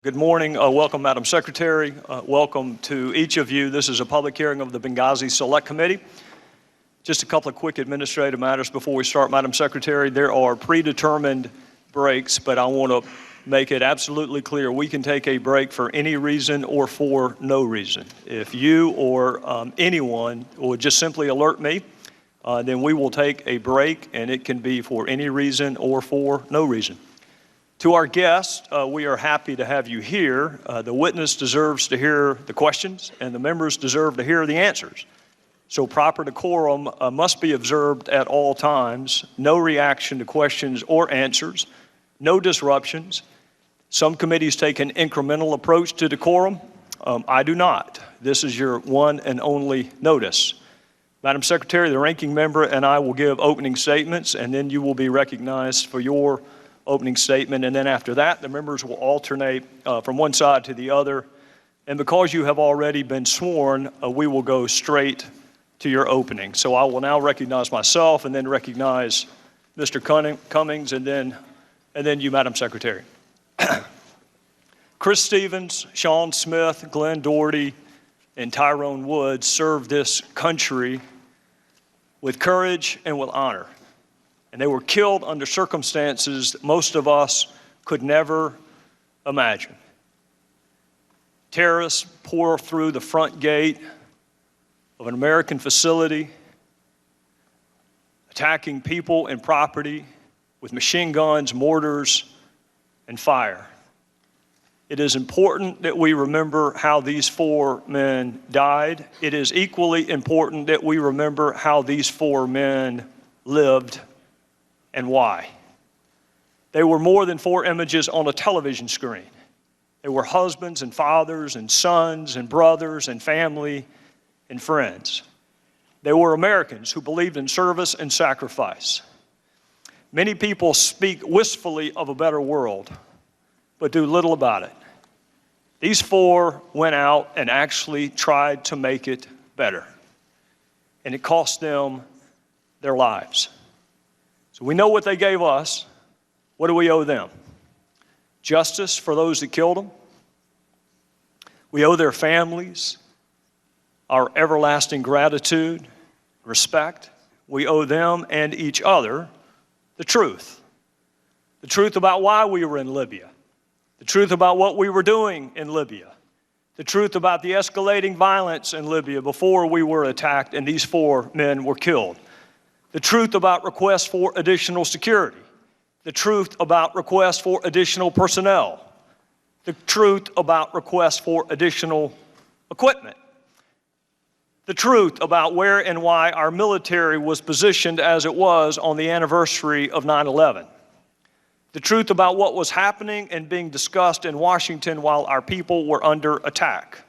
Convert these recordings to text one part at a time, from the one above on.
Good morning. Welcome, Madam Secretary. Welcome to each of you. This is a public hearing of the Benghazi Select Committee. Just a couple of quick administrative matters before we start, Madam Secretary. There are predetermined breaks, but I want to make it absolutely clear we can take a break for any reason or for no reason. If you or anyone would just simply alert me, then we will take a break, and it can be for any reason or for no reason. To our guests, we are happy to have you here. The witness deserves to hear the questions, and the members deserve to hear the answers. So proper decorum must be observed at all times. No reaction to questions or answers. No disruptions. Some committees take an incremental approach to decorum. I do not. This is your one and only notice. Madam Secretary, the ranking member and I will give opening statements, and then you will be recognized for your opening statement, and then after that, the members will alternate from one side to the other. And because you have already been sworn, we will go straight to your opening. So I will now recognize myself and then recognize Mr. Cummings and then you, Madam Secretary. Chris Stevens, Sean Smith, Glenn Doherty, and Tyrone Woods served this country with courage and with honor. And they were killed under circumstances that most of us could never imagine. Terrorists pour through the front gate of an American facility, attacking people and property with machine guns, mortars, and fire. It is important that we remember how these four men died. It is equally important that we remember how these four men lived and why. They were more than four images on a television screen. They were husbands and fathers and sons and brothers and family and friends. They were Americans who believed in service and sacrifice. Many people speak wistfully of a better world, but do little about it. These four went out and actually tried to make it better, and it cost them their lives. So we know what they gave us. What do we owe them? Justice for those that killed them. We owe their families our everlasting gratitude, respect. We owe them and each other the truth. The truth about why we were in Libya. The truth about what we were doing in Libya. The truth about the escalating violence in Libya before we were attacked and these four men were killed. The truth about requests for additional security. The truth about requests for additional personnel. The truth about requests for additional equipment. The truth about where and why our military was positioned as it was on the anniversary of 9/11. The truth about what was happening and being discussed in Washington while our people were under attack.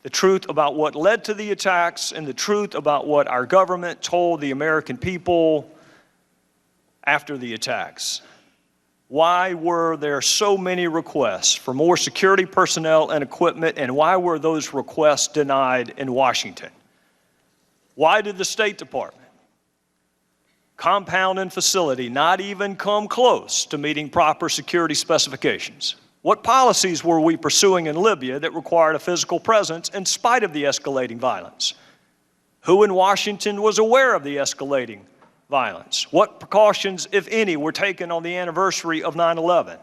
The truth about what led to the attacks, and the truth about what our government told the American people after the attacks. Why were there so many requests for more security personnel and equipment, and why were those requests denied in Washington? Why did the State Department, compound and facility, not even come close to meeting proper security specifications? What policies were we pursuing in Libya that required a physical presence in spite of the escalating violence? Who in Washington was aware of the escalating violence? What precautions, if any, were taken on the anniversary of 9/11?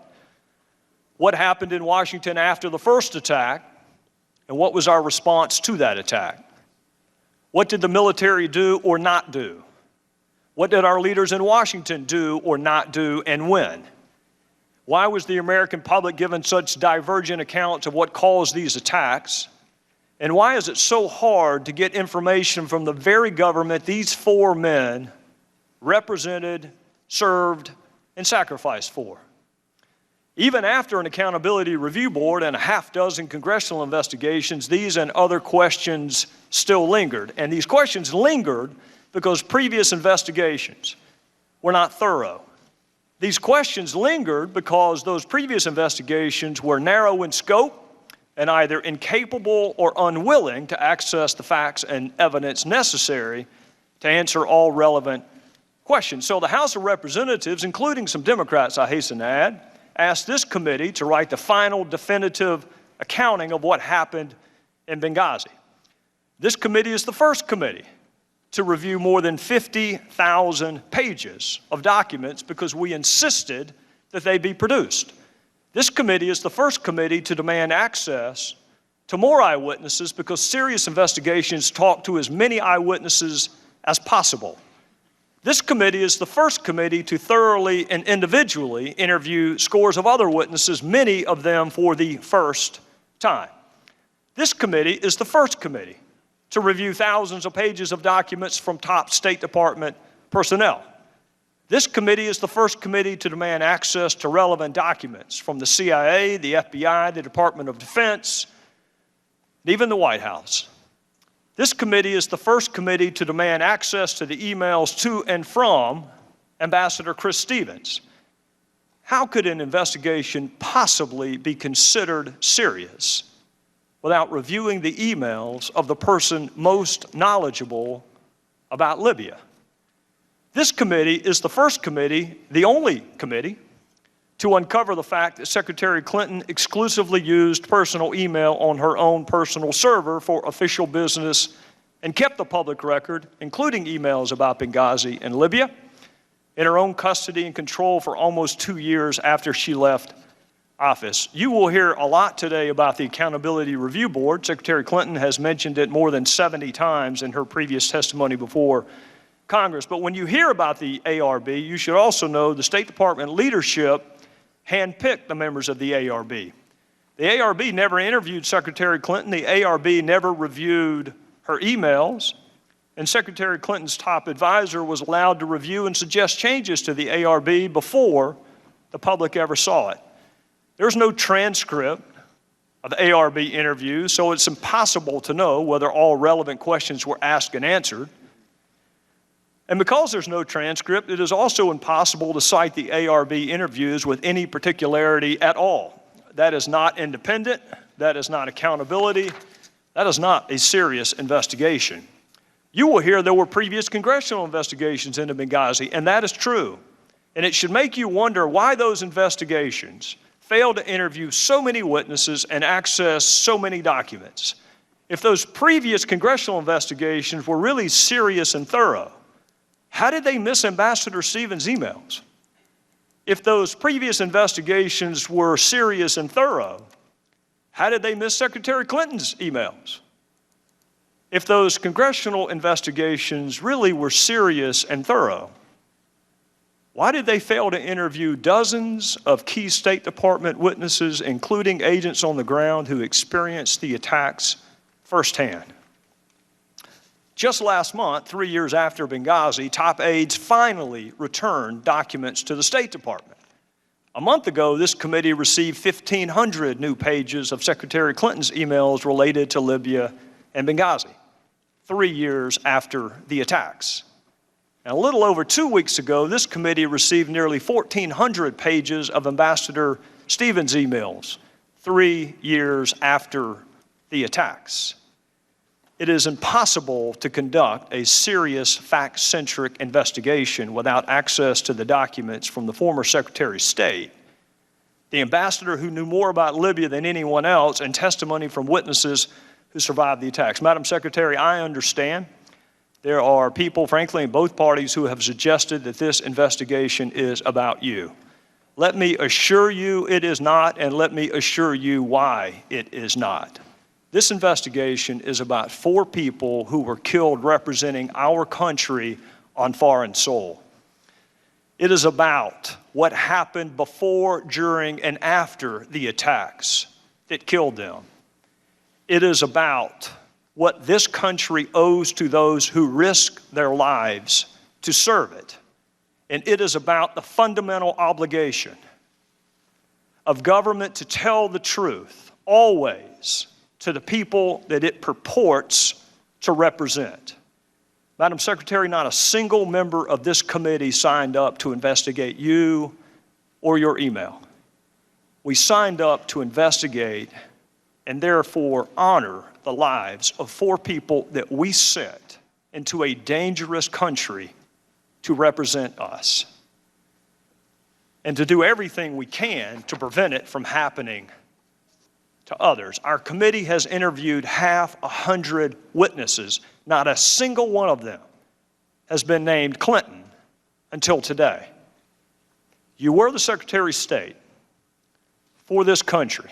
What happened in Washington after the first attack, and what was our response to that attack? What did the military do or not do? What did our leaders in Washington do or not do, and when? Why was the American public given such divergent accounts of what caused these attacks? And why is it so hard to get information from the very government these four men represented, served, and sacrificed for? Even after an accountability review board and a half dozen congressional investigations, these and other questions still lingered. And these questions lingered because previous investigations were not thorough. These questions lingered because those previous investigations were narrow in scope and either incapable or unwilling to access the facts and evidence necessary to answer all relevant questions. So the House of Representatives, including some Democrats, I hasten to add, asked this committee to write the final definitive accounting of what happened in Benghazi. This committee is the first committee to review more than 50,000 pages of documents because we insisted that they be produced. This committee is the first committee to demand access to more eyewitnesses because serious investigations talk to as many eyewitnesses as possible. This committee is the first committee to thoroughly and individually interview scores of other witnesses, many of them for the first time. This committee is the first committee to review thousands of pages of documents from top State Department personnel. This committee is the first committee to demand access to relevant documents from the CIA, the FBI, the Department of Defense, and even the White House. This committee is the first committee to demand access to the emails to and from Ambassador Chris Stevens. How could an investigation possibly be considered serious without reviewing the emails of the person most knowledgeable about Libya? This committee is the first committee, the only committee, to uncover the fact that Secretary Clinton exclusively used personal email on her own personal server for official business and kept the public record, including emails about Benghazi and Libya, in her own custody and control for almost 2 years after she left office. You will hear a lot today about the Accountability Review Board. Secretary Clinton has mentioned it more than 70 times in her previous testimony before Congress. But when you hear about the ARB, you should also know the State Department leadership handpicked the members of the ARB. The ARB never interviewed Secretary Clinton. The ARB never reviewed her emails. And Secretary Clinton's top advisor was allowed to review and suggest changes to the ARB before the public ever saw it. There's no transcript of the ARB interviews, so it's impossible to know whether all relevant questions were asked and answered. And because there's no transcript, it is also impossible to cite the ARB interviews with any particularity at all. That is not independent. That is not accountability. That is not a serious investigation. You will hear there were previous congressional investigations into Benghazi, and that is true. And it should make you wonder why those investigations failed to interview so many witnesses and access so many documents. If those previous congressional investigations were really serious and thorough, how did they miss Ambassador Stevens' emails? If those previous investigations were serious and thorough, how did they miss Secretary Clinton's emails? If those congressional investigations really were serious and thorough, why did they fail to interview dozens of key State Department witnesses, including agents on the ground who experienced the attacks firsthand? Just last month, 3 years after Benghazi, top aides finally returned documents to the State Department. A month ago, this committee received 1,500 new pages of Secretary Clinton's emails related to Libya and Benghazi, 3 years after the attacks. And a little over 2 weeks ago, this committee received nearly 1,400 pages of Ambassador Stevens' emails, 3 years after the attacks. It is impossible to conduct a serious fact-centric investigation without access to the documents from the former Secretary of State, the ambassador who knew more about Libya than anyone else, and testimony from witnesses who survived the attacks. Madam Secretary, I understand there are people, frankly, in both parties who have suggested that this investigation is about you. Let me assure you it is not, and let me assure you why it is not. This investigation is about 4 people who were killed representing our country on foreign soil. It is about what happened before, during, and after the attacks that killed them. It is about what this country owes to those who risk their lives to serve it. And it is about the fundamental obligation of government to tell the truth, always, to the people that it purports to represent. Madam Secretary, not a single member of this committee signed up to investigate you or your email. We signed up to investigate and therefore honor the lives of 4 people that we sent into a dangerous country to represent us. and to do everything we can to prevent it from happening to others. Our committee has interviewed 100 witnesses. Not a single one of them has been named Clinton until today. You were the Secretary of State for this country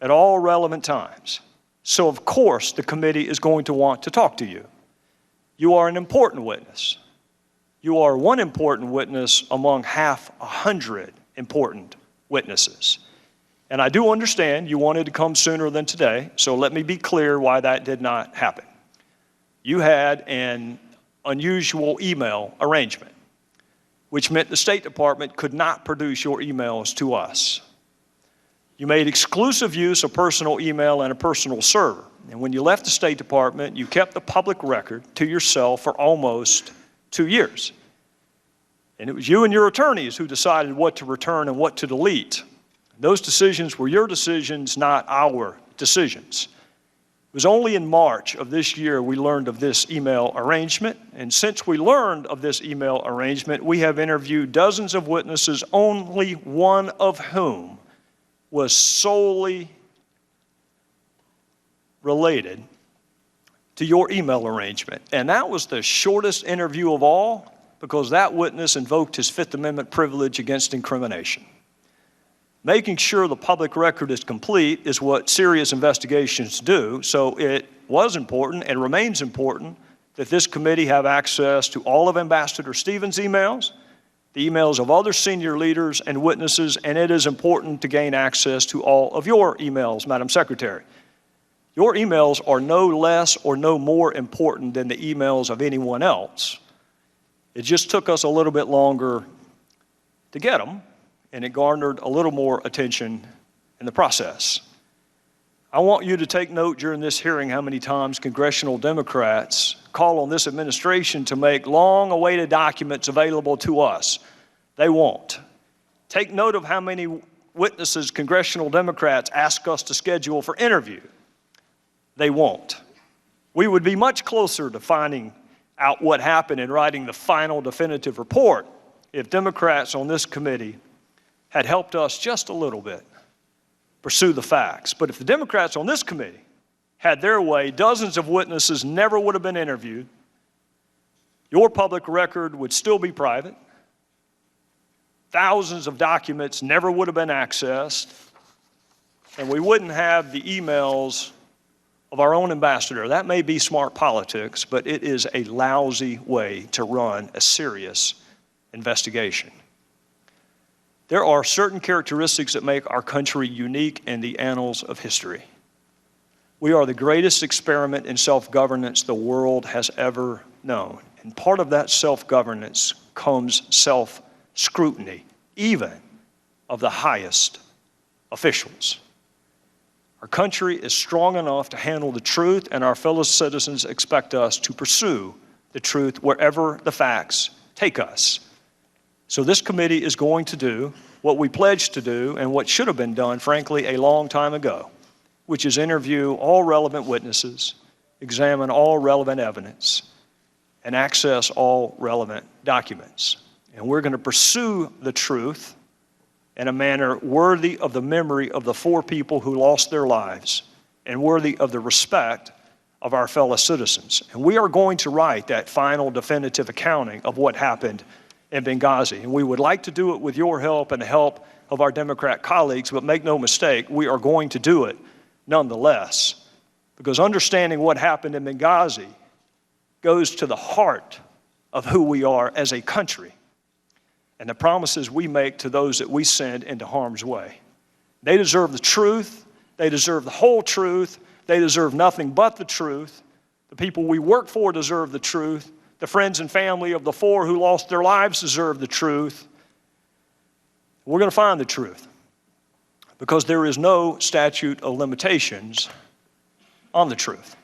at all relevant times. So of course the committee is going to want to talk to you. You are an important witness. You are one important witness among 100 important witnesses. And I do understand you wanted to come sooner than today, so let me be clear why that did not happen. You had an unusual email arrangement, which meant the State Department could not produce your emails to us. You made exclusive use of personal email and a personal server. And when you left the State Department, you kept the public record to yourself for almost 2 years. And it was you and your attorneys who decided what to return and what to delete. Those decisions were your decisions, not our decisions. It was only in March of this year we learned of this email arrangement. And since we learned of this email arrangement, we have interviewed dozens of witnesses, only one of whom was solely related to your email arrangement. And that was the shortest interview of all, because that witness invoked his Fifth Amendment privilege against incrimination. Making sure the public record is complete is what serious investigations do, so it was important and remains important that this committee have access to all of Ambassador Stevens' emails, the emails of other senior leaders and witnesses, and it is important to gain access to all of your emails, Madam Secretary. Your emails are no less or no more important than the emails of anyone else. It just took us a little bit longer to get them, and it garnered a little more attention in the process. I want you to take note during this hearing how many times congressional Democrats call on this administration to make long-awaited documents available to us. They won't. Take note of how many witnesses congressional Democrats ask us to schedule for interview. They won't. We would be much closer to finding out what happened and writing the final definitive report if Democrats on this committee had helped us just a little bit pursue the facts. But if the Democrats on this committee had their way, dozens of witnesses never would have been interviewed. Your public record would still be private. Thousands of documents never would have been accessed. And we wouldn't have the emails of our own ambassador. That may be smart politics, but it is a lousy way to run a serious investigation. There are certain characteristics that make our country unique in the annals of history. We are the greatest experiment in self-governance the world has ever known. And part of that self-governance comes self-scrutiny, even of the highest officials. Our country is strong enough to handle the truth, and our fellow citizens expect us to pursue the truth wherever the facts take us. So this committee is going to do what we pledged to do and what should have been done, frankly, a long time ago, which is interview all relevant witnesses, examine all relevant evidence, and access all relevant documents. And we're going to pursue the truth in a manner worthy of the memory of the 4 people who lost their lives and worthy of the respect of our fellow citizens. And we are going to write that final definitive accounting of what happened in Benghazi. And we would like to do it with your help and the help of our Democrat colleagues, but make no mistake, we are going to do it nonetheless. Because understanding what happened in Benghazi goes to the heart of who we are as a country and the promises we make to those that we send into harm's way. They deserve the truth. They deserve the whole truth. They deserve nothing but the truth. The people we work for deserve the truth. The friends and family of the 4 who lost their lives deserve the truth. We're going to find the truth because there is no statute of limitations on the truth.